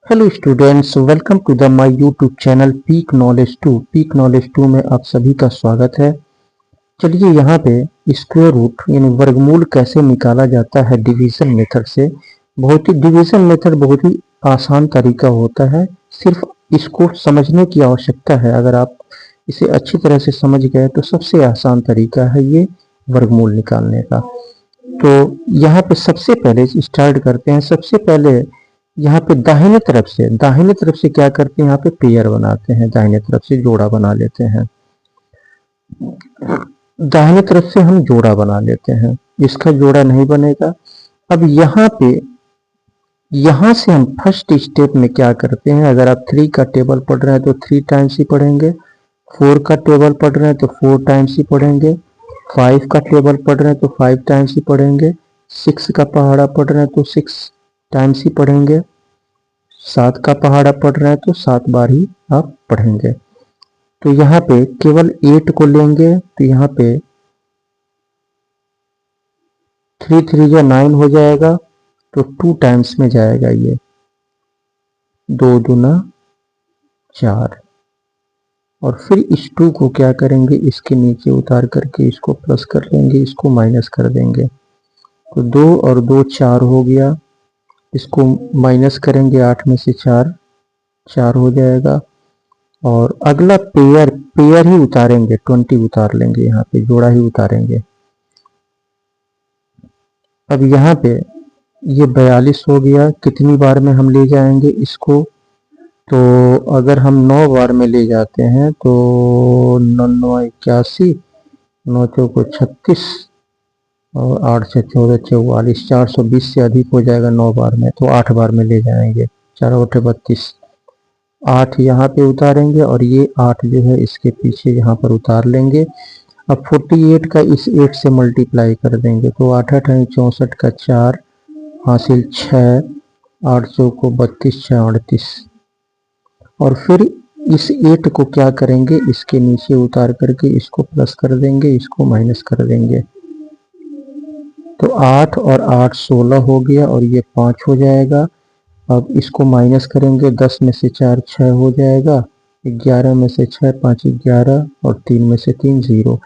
Hello students, welcome to the my YouTube channel peak knowledge 2। Peak knowledge 2 में आप सभी का स्वागत है। चलिए यहाँ पे स्क्वायर रूट यानी वर्गमूल कैसे निकाला जाता है डिवीजन मेथड से। डिवीजन मेथड बहुत ही आसान तरीका होता है, सिर्फ इसको समझने की आवश्यकता है। अगर आप इसे अच्छी तरह से समझ गए तो सबसे आसान तरीका है ये वर्गमूल निकालने का। तो यहाँ पे सबसे पहले स्टार्ट करते हैं। सबसे पहले यहाँ पे दाहिने तरफ से क्या करते हैं, यहाँ पे पेयर बनाते हैं, दाहिने तरफ से जोड़ा बना लेते हैं। दाहिने तरफ से हम जोड़ा बना लेते हैं, इसका जोड़ा नहीं बनेगा। अब यहाँ से हम फर्स्ट स्टेप में क्या करते हैं, अगर आप 3 का टेबल पढ़ रहे हैं तो 3 टाइम्स ही पढ़ेंगे, 4 का टेबल पढ़ रहे हैं तो 4 टाइम्स ही पढ़ेंगे, 5 का टेबल पढ़ रहे हैं तो 5 टाइम्स ही पढ़ेंगे, 6 का पहाड़ा पढ़ रहे हैं तो 6 टाइम्स ही पढ़ेंगे, 7 का पहाड़ा पढ़ रहे हैं तो 7 बार ही आप पढ़ेंगे। तो यहाँ पे केवल 8 को लेंगे तो यहाँ पे 3 3 या 9 हो जाएगा, तो 2 टाइम्स में जाएगा ये, 2 दूना 4। और फिर इस 2 को क्या करेंगे, इसके नीचे उतार करके इसको प्लस कर लेंगे, इसको माइनस कर देंगे। तो 2 और 2 4 हो गया, इसको माइनस करेंगे, 8 में से 4 4 हो जाएगा। और अगला पेयर ही उतारेंगे, 20 उतार लेंगे, यहाँ पे जोड़ा ही उतारेंगे। अब यहाँ पे ये 42 हो गया। कितनी बार में हम ले जाएंगे इसको, तो अगर हम 9 बार में ले जाते हैं तो 9 9 81, 9 चौको 36 और 8 से 14 44, 420 से अधिक हो जाएगा 9 बार में, तो 8 बार में ले जाएंगे। 4 8 32, 8 यहाँ पे उतारेंगे और ये 8 जो है इसके पीछे यहाँ पर उतार लेंगे। अब 48 का इस 8 से मल्टीप्लाई कर देंगे, तो 8 8 64 का 4 हासिल 6, 8 चौको 32 6 38। और फिर इस 8 को क्या करेंगे, इसके नीचे उतार करके इसको प्लस कर देंगे, इसको माइनस कर देंगे। तो 8 और 8 16 हो गया और ये 5 हो जाएगा। अब इसको माइनस करेंगे, 10 में से 4 6 हो जाएगा, 11 में से 6 5 11 और 3 में से 3 0।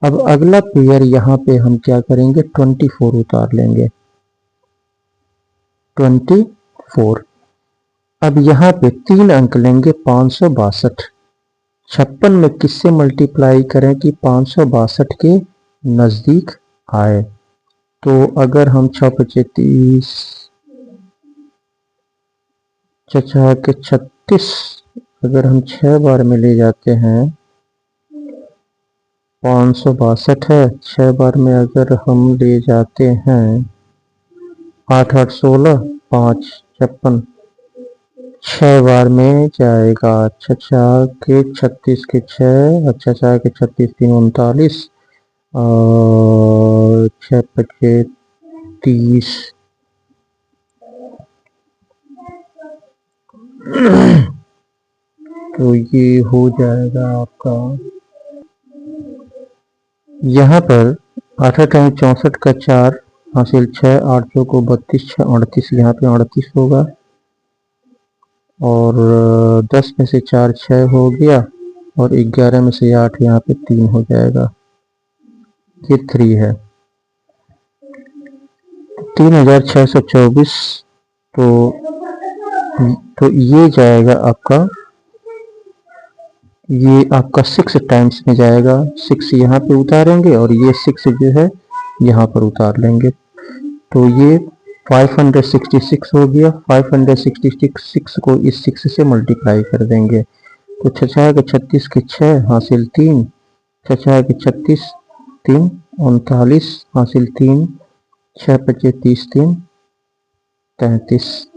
अब अगला पेयर यहाँ पे हम क्या करेंगे, 24 उतार लेंगे, 24। अब यहाँ पे 3 अंक लेंगे, 562। 56 में किससे मल्टीप्लाई करें कि 562 के नजदीक आए। तो अगर हम 6 पचे 30, 6 के 36, अगर हम 6 बार में ले जाते हैं, 562 है, 6 बार में अगर हम ले जाते हैं, 8 8 16 5 56, 6 बार में जाएगा। 6 के 36 के 6, 6 के 36 3 39 और 6 पचे 30, तो ये हो जाएगा आपका यहाँ पर 8 8 64 का 4 हासिल 6, 8 चौको 32 6 38, यहाँ पे 38 होगा। और 10 में से 4 6 हो गया और 11 में से 8 यहाँ पे 3 हो जाएगा, ये 3 है, 3624। तो ये जाएगा आपका, ये आपका 6 टाइम्स में जाएगा। 6 यहाँ पे उतारेंगे और ये 6 जो है यहाँ पर उतार लेंगे, तो ये 566 हो गया। 566 को इस 6 से मल्टीप्लाई कर देंगे, तो 6 के 36 के 6 हासिल 3, 6 के 36 3 39 हासिल 3, 6 पचे 30 3 33।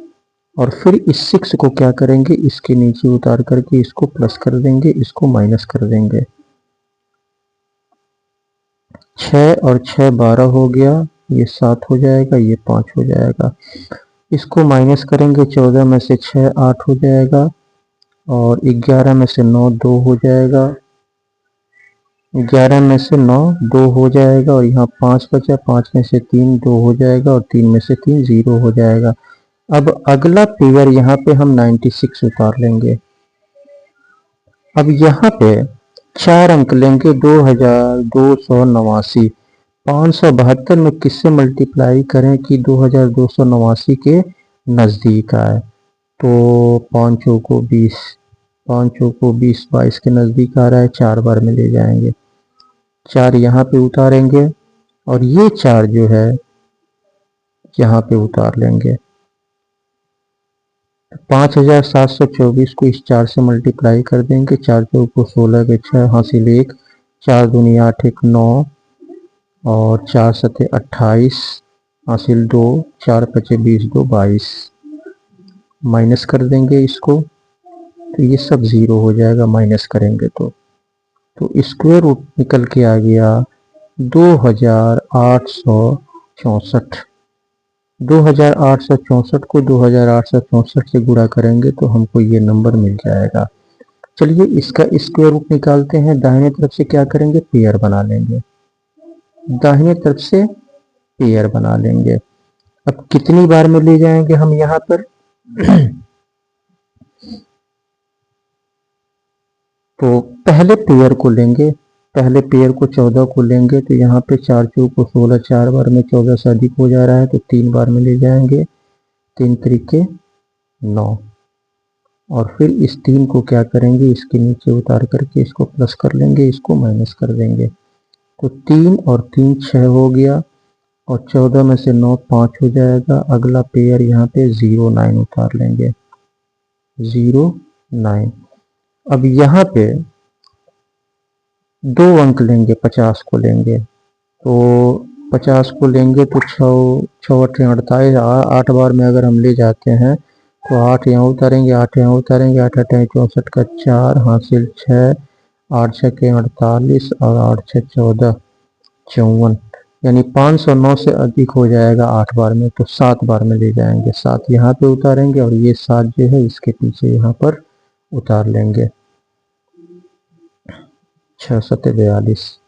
और फिर इस 6 को क्या करेंगे, इसके नीचे उतार करके इसको प्लस कर देंगे, इसको माइनस कर देंगे। 6 और 6 12 हो गया, ये 7 हो जाएगा, ये 5 हो जाएगा। इसको माइनस करेंगे, 14 में से 6 8 हो जाएगा और 11 में से 9 2 हो जाएगा, 11 में से 9 2 हो जाएगा और यहाँ 5 बचा, 5 में से 3 2 हो जाएगा और 3 में से 3 0 हो जाएगा। अब अगला पेयर यहाँ पे हम 96 उतार लेंगे। अब यहाँ पे 4 अंक लेंगे 2289। 572 में किससे मल्टीप्लाई करें कि 2289 के नज़दीक आए? तो 5 को 20, 5 को 20, 22 के नज़दीक आ रहा है, 4 बार में ले जाएंगे। 4 यहाँ पे उतारेंगे और ये 4 जो है यहाँ पे उतार लेंगे। 5724 को इस 4 से मल्टीप्लाई कर देंगे। 4 को 16 के 6 हासिल 1, 4 दूनी 8 1 9 और 4 सते 28 हासिल 2, 4 पचे 20 2 22। माइनस कर देंगे इसको तो ये सब ज़ीरो हो जाएगा माइनस करेंगे तो स्क्वायर रूट निकल के आ गया 2864। 2864 को 2864 से गुणा करेंगे तो हमको ये नंबर मिल जाएगा। चलिए इसका स्क्वायर रूट निकालते हैं। दाहिने तरफ से क्या करेंगे, पेयर बना लेंगे। दाहिने तरफ से पेयर बना लेंगे। अब कितनी बार में ले जाएंगे हम यहाँ पर तो पहले पेयर को लेंगे। पहले पेयर को 14 को लेंगे तो यहाँ पे 4 चौक को 16, 4 बार में 14 से अधिक हो जा रहा है तो 3 बार में ले जाएंगे। 3 तरीके 9 और फिर इस 3 को क्या करेंगे, इसके नीचे उतार करके इसको प्लस कर लेंगे, इसको माइनस कर देंगे। तो 3 और 3 6 हो गया और 14 में से 9 5 हो जाएगा। अगला पेयर यहाँ पे 09 उतार लेंगे। 09। अब यहाँ पे 2 अंक लेंगे, 50 को लेंगे तो 50 को लेंगे तो 6 8 48, 8 बार में अगर हम ले जाते हैं तो 8 यहाँ उतारेंगे, 8 यहाँ उतारेंगे, 8 8 64 का 4 हासिल 6, 8 6 के 48 और 8 6 14 54, यानी 509 से अधिक हो जाएगा 8 बार में तो 7 बार में ले जाएंगे। 7 यहाँ पे उतारेंगे और ये 7 जो है इसके पीछे यहाँ पर उतार लेंगे। 6 7 42।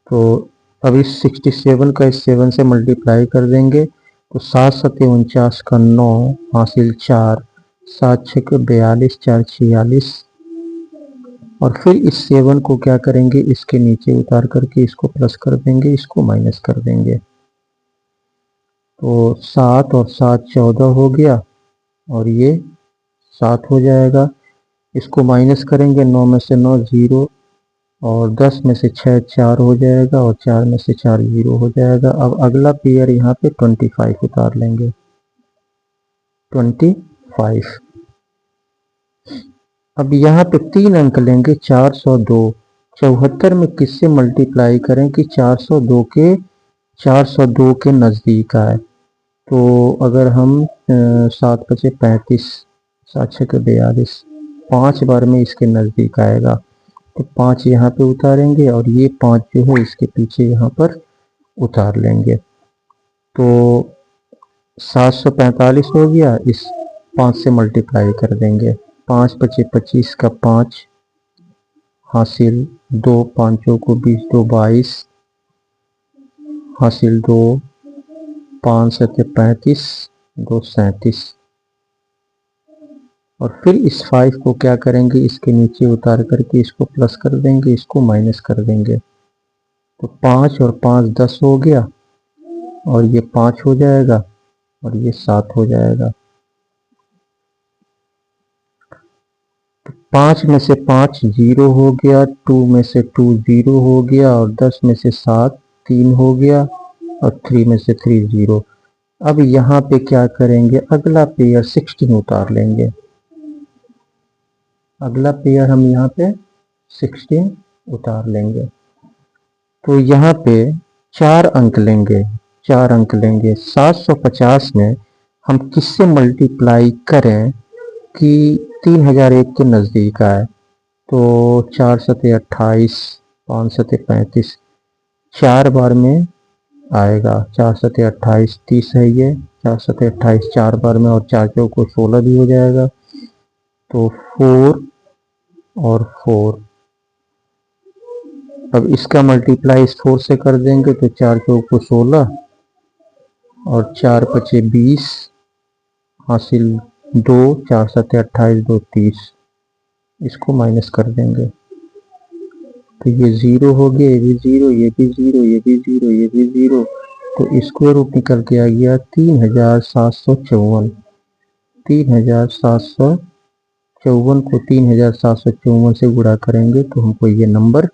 तो अब इस 67 का इस 7 से मल्टीप्लाई कर देंगे तो 7 7 49 का 9 हासिल 4, 7 6 के 42, 4 46 और फिर इस 7 को क्या करेंगे, इसके नीचे उतार करके इसको प्लस कर देंगे, इसको माइनस कर देंगे। तो 7 और 7 14 हो गया और ये 7 हो जाएगा। इसको माइनस करेंगे, 9 में से 9 0 और 10 में से 6 4 हो जाएगा और 4 में से 4 0 हो जाएगा। अब अगला पेयर यहाँ पे 25 उतार लेंगे। 25। अब यहाँ पे 3 अंक लेंगे 402। 74 में किससे मल्टीप्लाई करें कि 402 के नज़दीक आए? तो अगर हम 7 पचे 35, 7 6 के 42, 5 बार में इसके नज़दीक आएगा तो 5 यहाँ पे उतारेंगे और ये 5 जो है इसके पीछे यहाँ पर उतार लेंगे। तो 745 हो गया, इस 5 से मल्टीप्लाई कर देंगे। 5 पचे 25 का 5 हासिल 2, 5 को 20 2 22 हासिल 2, 5 7 35 2 37 और फिर इस 5 को क्या करेंगे, इसके नीचे उतार करके इसको प्लस कर देंगे, इसको माइनस कर देंगे। तो 5 और 5 10 हो गया और ये 5 हो जाएगा और ये 7 हो जाएगा। तो 5 में से 5 0 हो गया, 2 में से 2 0 हो गया और 10 में से 7 3 हो गया और 3 में से 3 0। अब यहाँ पे क्या करेंगे, अगला पेयर 16 उतार लेंगे। अगला पेयर हम यहाँ पे 16 उतार लेंगे। तो यहाँ पे 4 अंक लेंगे, 4 अंक लेंगे। 750 में हम किससे मल्टीप्लाई करें कि 3001 के नज़दीक आए? तो 4 सते 28, 5 सते 35, 4 बार में आएगा। 4 सते 28 30 है ये, 4 सते 28 4 बार में और 4 चौक को 16 भी हो जाएगा। तो 4 और 4। अब इसका मल्टीप्लाई इस 4 से कर देंगे तो 4 चौक को 16 और 4 पचे 20 हासिल 2, 4 सत्ते 28, 2 30, इसको माइनस कर देंगे तो ये 0 हो गया, ये भी 0, ये भी 0, ये भी 0, ये भी 0। तो स्क्वायर रूट निकल के आ गया 3754। 3754 को 3754 से गुणा करेंगे तो हमको ये नंबर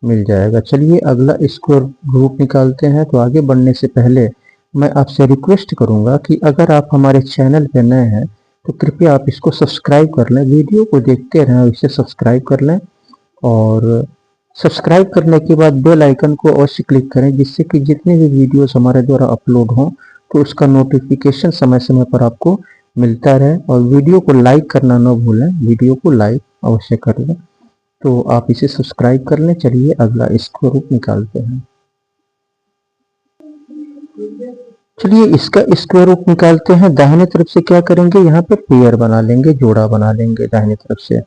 मिल जाएगा। चलिए अगला स्क्वायर रूट निकालते हैं। तो आगे बढ़ने से पहले मैं आपसे रिक्वेस्ट करूंगा कि अगर आप हमारे चैनल पर नए हैं तो कृपया आप इसको सब्सक्राइब कर लें, वीडियो को देखते रहें और इसे सब्सक्राइब कर लें। और सब्सक्राइब करने के बाद बेल आइकन को अवश्य क्लिक करें, जिससे कि जितने भी वीडियोस हमारे द्वारा अपलोड हों तो उसका नोटिफिकेशन समय समय पर आपको मिलता रहे। और वीडियो को लाइक करना न भूलें, वीडियो को लाइक अवश्य कर लें। तो आप इसे सब्सक्राइब कर लें। चलिए अगला स्क्वायर रूट निकालते हैं। चलिए इसका स्क्वायर रूट निकालते हैं। दाहिने तरफ से क्या करेंगे, यहाँ पे पेयर बना लेंगे, जोड़ा बना लेंगे दाहिने तरफ से।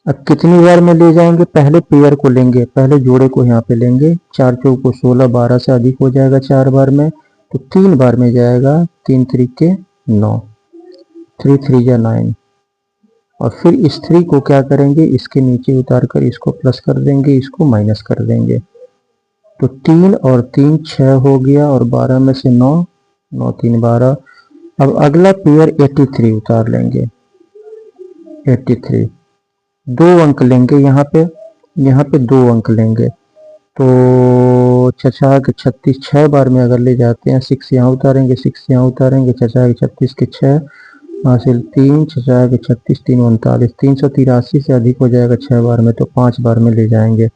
अब कितनी बार में ले जाएंगे, पहले पेयर को लेंगे, पहले जोड़े को यहाँ पे लेंगे। 4 चौको 16, 12 से अधिक हो जाएगा 4 बार में, तो 3 बार में जाएगा। 3 3 9, 3 3 जा 9। और फिर इस 3 को क्या करेंगे, इसके नीचे उतार कर इसको प्लस कर देंगे, इसको माइनस कर देंगे। तो 3 और 3 6 हो गया, और 12 में से 9, 9 3 12। अब अगला पेयर 83 उतार लेंगे। 83 2 अंक लेंगे, यहाँ पे 2 अंक लेंगे। तो 36 6 बार में अगर ले जाते हैं, 6 यहाँ उतारेंगे, 6 यहाँ उतारेंगे, 36 के 6 हासिल 3, 36 3 39, 383 से अधिक हो जाएगा 6 बार में, तो 5 बार में ले जाएंगे।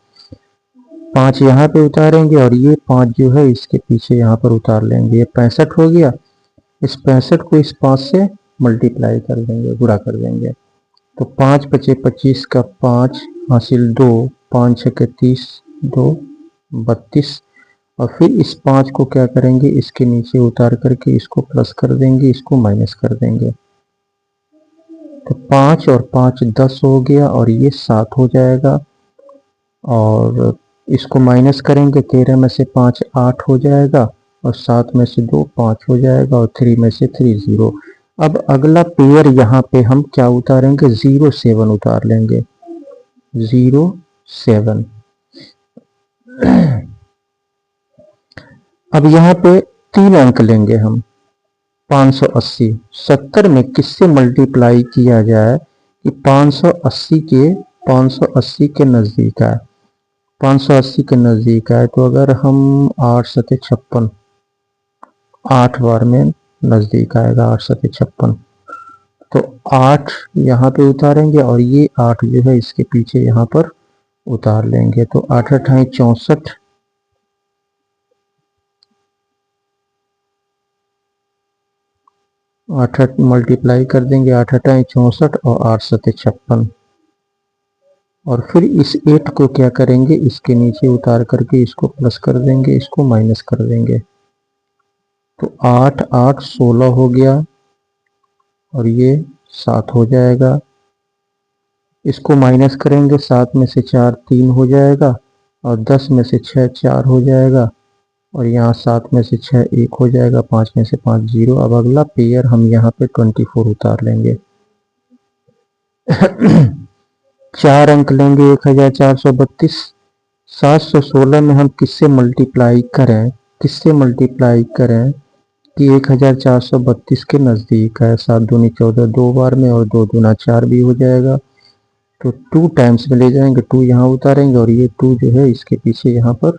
5 यहाँ पे उतारेंगे और ये 5 जो है इसके पीछे यहाँ पर उतार लेंगे। ये 65 हो गया। इस 65 को इस 5 से मल्टीप्लाई कर देंगे, गुणा कर देंगे। तो 5 पचे 25 का 5 हासिल 2, 5 छके 30, 2 32। और फिर इस 5 को क्या करेंगे, इसके नीचे उतार करके इसको प्लस कर देंगे, इसको माइनस कर देंगे। तो 5 और 5 10 हो गया, और ये 7 हो जाएगा। और इसको माइनस करेंगे, 13 में से 5 8 हो जाएगा, और 7 में से 2 5 हो जाएगा, और 3 में से 3 0। अब अगला पेयर यहाँ पे हम क्या उतारेंगे, 0 7 उतार लेंगे। 0 7। अब यहाँ पे 3 अंक लेंगे हम। 580 70 में किससे मल्टीप्लाई किया जाए कि 580 के नज़दीक आए। 580 के नज़दीक आए तो अगर हम 8 सते 56, 8 बार में नज़दीक आएगा 8 सते 56। तो 8 यहाँ पे उतारेंगे, और ये 8 जो है इसके पीछे यहाँ पर उतार लेंगे। तो 8 8 64, 8 8 मल्टीप्लाई कर देंगे, 8 8 64 और 8 सते 56। और फिर इस 8 को क्या करेंगे, इसके नीचे उतार करके इसको प्लस कर देंगे, इसको माइनस कर देंगे। तो 8 8 16 हो गया, और ये 7 हो जाएगा। इसको माइनस करेंगे, 7 में से 4 3 हो जाएगा, और 10 में से 6 4 हो जाएगा, और यहाँ 7 में से 6 1 हो जाएगा, 5 में से 5 0। अब अगला पेयर हम यहाँ पे 24 उतार लेंगे। 4 अंक लेंगे, 1432। 716 में हम किससे मल्टीप्लाई करें, कि 1432 के नज़दीक है। 7 दूनी 14, 2 बार में, और 2 दूना 4 भी हो जाएगा। तो 2 टाइम्स में ले जाएंगे, 2 यहाँ उतारेंगे, और ये 2 जो है इसके पीछे यहाँ पर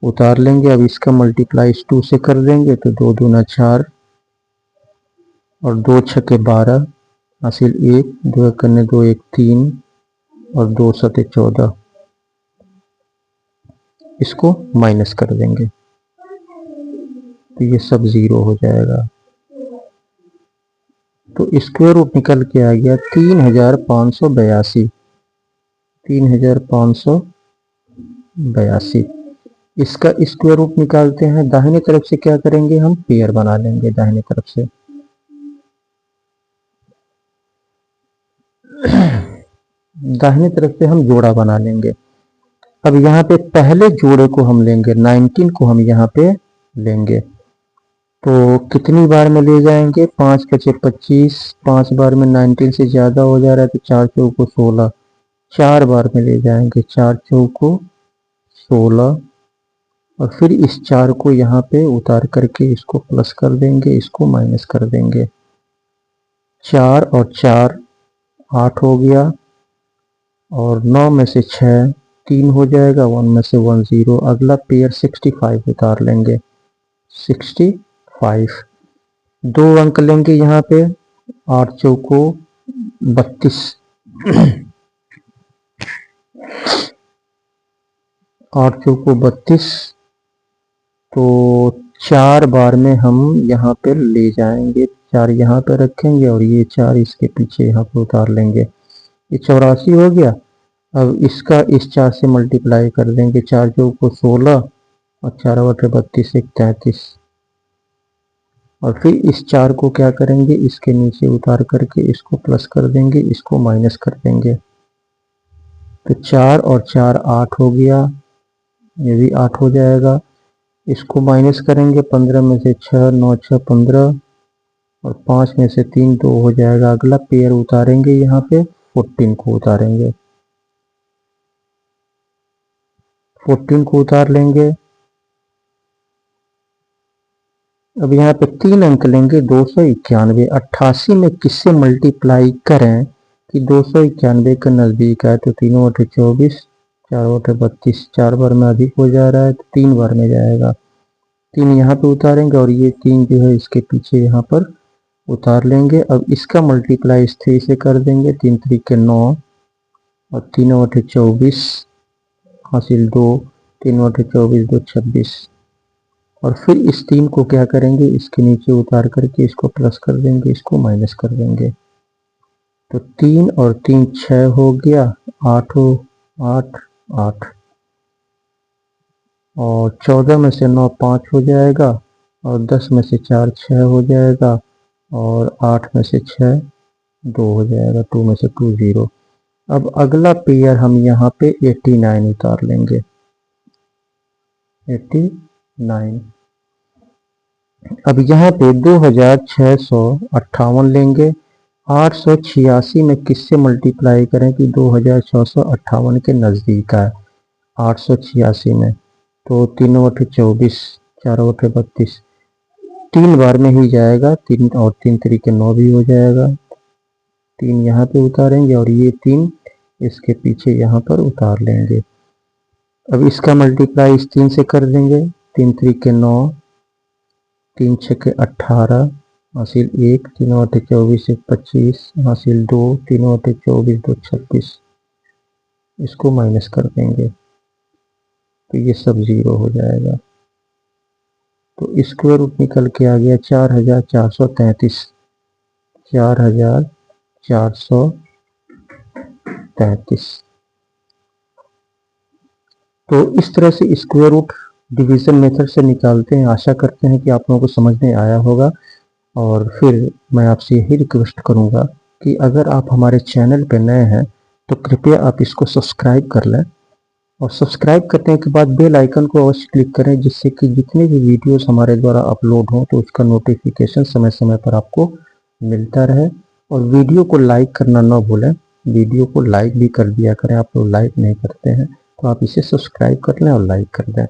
उतार लेंगे। अब इसका मल्टीप्लाई इस 2 से कर देंगे, तो 2 दूना 4, और 2 छके 12 हासिल 1, 2 करने 2 1 3, और 2 सते 14। इसको माइनस कर देंगे, तो ये सब 0 हो जाएगा। तो स्क्वायर रूट निकल के आ गया 3582। 3582। इसका स्क्वायर रूट निकालते हैं। दाहिने तरफ से क्या करेंगे, हम पेयर बना लेंगे दाहिने तरफ से। दाहिने तरफ से हम जोड़ा बना लेंगे। अब यहाँ पे पहले जोड़े को हम लेंगे, 19 को हम यहाँ पे लेंगे। तो कितनी बार में ले जाएंगे, 5 बचे 25, 5 बार में 19 से ज़्यादा हो जा रहा है तो 4 चौको 16, 4 बार में ले जाएंगे, 4 चौको 16। और फिर इस 4 को यहाँ पे उतार करके इसको प्लस कर देंगे, इसको माइनस कर देंगे। 4 और 4 8 हो गया, और 9 में से 6 3 हो जाएगा, 1 में से 1 0। अगला पेयर 65 उतार लेंगे, 65। 2 अंक लेंगे यहाँ पे, 8 चौको 32, 8 चौको 32। तो 4 बार में हम यहाँ पे ले जाएंगे, 4 यहाँ पे रखेंगे और ये 4 इसके पीछे यहाँ पे उतार लेंगे। ये 84 हो गया। अब इसका इस 4 से मल्टीप्लाई कर देंगे, 4 चौको 16 और 4 बटे 32 33। और फिर इस 4 को क्या करेंगे, इसके नीचे उतार करके इसको प्लस कर देंगे, इसको माइनस कर देंगे। तो 4 और 4 8 हो गया, ये भी 8 हो जाएगा। इसको माइनस करेंगे, 15 में से 6 9 6 15 और 5 में से 3 2 हो जाएगा। अगला पेयर उतारेंगे, यहाँ पे 14 को उतारेंगे, 14 को उतार लेंगे। अब यहाँ पे 3 अंक लेंगे, 291। 88 में किससे मल्टीप्लाई करें कि 291 के नज़दीक आए, तो 3 बटे 24, 4 बटे 32, 4 बार में अधिक हो जा रहा है तो 3 बार में जाएगा। 3 यहाँ पे उतारेंगे और ये 3 जो है इसके पीछे यहाँ पर उतार लेंगे। अब इसका मल्टीप्लाई इस 3 से कर देंगे, 3 3 के 9 और 3 बटे 24 हासिल 2, 3 बटे 24 2 26। और फिर इस 3 को क्या करेंगे, इसके नीचे उतार करके इसको प्लस कर देंगे, इसको माइनस कर देंगे। तो 3 और 3 6 हो गया, 8 हो 8 8 और 14 में से 9 5 हो जाएगा और 10 में से 4 6 हो जाएगा और 8 में से 6 2 हो जाएगा, 2 में से 2 0। अब अगला पेयर हम यहाँ पे 89 उतार लेंगे, 89। अब यहाँ पे 2658 लेंगे। 886 में किससे मल्टीप्लाई करें कि 2658 के नज़दीक आए, 886 में, तो 3 बटे 24, 4 बटे 32, 3 बार में ही जाएगा, 3 और 3 3 9 भी हो जाएगा। 3 यहाँ पे उतारेंगे और ये 3 इसके पीछे यहाँ पर उतार लेंगे। अब इसका मल्टीप्लाई इस 3 से कर देंगे, 3 3 9, 3 6 18 हासिल 1, 3 बटे 24 25 हासिल 2, 3 बटे 24 2 26। इसको माइनस कर देंगे तो ये सब 0 हो जाएगा। तो स्क्वायर रूट निकल के आ गया 4433, 4433। तो इस तरह से स्क्वायर रूट डिवीज़न मेथड से निकालते हैं। आशा करते हैं कि आप लोगों को समझ में आया होगा। और फिर मैं आपसे यही रिक्वेस्ट करूंगा कि अगर आप हमारे चैनल पर नए हैं तो कृपया आप इसको सब्सक्राइब कर लें, और सब्सक्राइब करने के बाद बेल आइकन को अवश्य क्लिक करें, जिससे कि जितने भी वीडियोस हमारे द्वारा अपलोड हों तो उसका नोटिफिकेशन समय समय पर आपको मिलता रहे। और वीडियो को लाइक करना ना भूलें, वीडियो को लाइक भी कर दिया करें, आप लोग लाइक नहीं करते हैं तो आप इसे सब्सक्राइब कर लें और लाइक कर दें।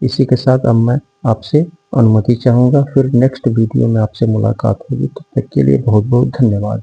इसी के साथ अब मैं आपसे अनुमति चाहूँगा, फिर नेक्स्ट वीडियो में आपसे मुलाकात होगी। तब तक के लिए बहुत बहुत धन्यवाद।